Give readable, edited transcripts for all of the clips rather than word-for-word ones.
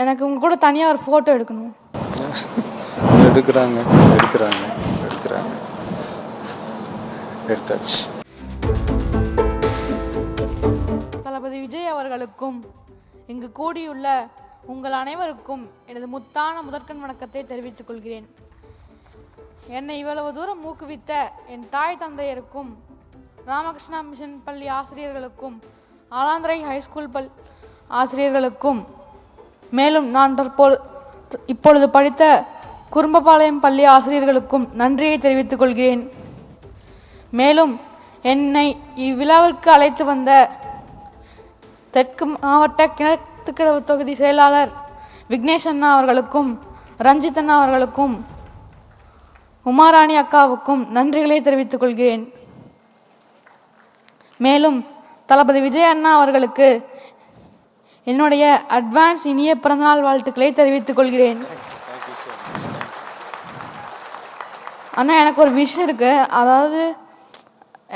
எனக்கு உங்க கூட தனியாக ஒரு ஃபோட்டோ எடுக்கணும். எடுக்கிறாங்க எடுக்கிறாங்க எடுக்கிறாங்க எடுத்தாச்சு. தளபதி விஜய் அவர்களுக்கும் இங்கு கூடியுள்ள உங்கள் அனைவருக்கும் எனது முத்தான முதற்கண் வணக்கத்தை தெரிவித்துக் கொள்கிறேன். என்னை இவ்வளவு தூரம் ஊக்குவித்த என் தாய் தந்தையருக்கும், ராமகிருஷ்ணா மிஷன் பள்ளி ஆசிரியர்களுக்கும், ஆலாந்திரை ஹைஸ்கூல் ஆசிரியர்களுக்கும், மேலும் நான் இப்பொழுது படித்த குறும்பபாளையம் பள்ளி ஆசிரியர்களுக்கும் நன்றியை தெரிவித்துக் கொள்கிறேன். மேலும் என்னை இவ்விழாவிற்கு அழைத்து வந்த தெற்கு மாவட்ட கிணத்துக்கடவு தொகுதி செயலாளர் விக்னேஷ் அண்ணா அவர்களுக்கும், ரஞ்சித் அண்ணா அவர்களுக்கும், உமாராணி அக்காவுக்கும் நன்றிகளை தெரிவித்துக் கொள்கிறேன். மேலும் தளபதி விஜய் அண்ணா அவர்களுக்கு என்னுடைய அட்வான்ஸ் இனிய பிறந்தநாள் வாழ்த்துக்களை தெரிவித்துக் கொள்கிறேன். அண்ணா, எனக்கு ஒரு விஷயம் இருக்கு. அதாவது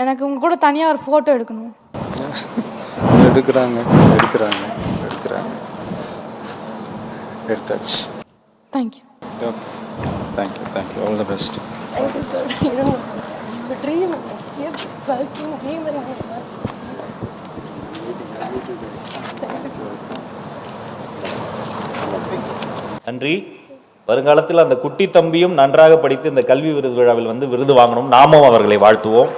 எனக்கு உங்க கூட தனியாக ஒரு ஃபோட்டோ எடுக்கணும். எடுக்கிறாங்க எடுக்கிறாங்க எடுக்கிறாங்க எடுத்தாச்சு. Thank you. Okay, thank you thank you. All the best. Thank you, sir. You don't know. The dream next year, working dream and Thank you, sir. நன்றி. வருங்காலத்தில் அந்த குட்டி தம்பியும் நன்றாக படித்து இந்த கல்வி விருது விழாவில் விருது வாங்கணும். நாமும் அவர்களை வாழ்த்துவோம்.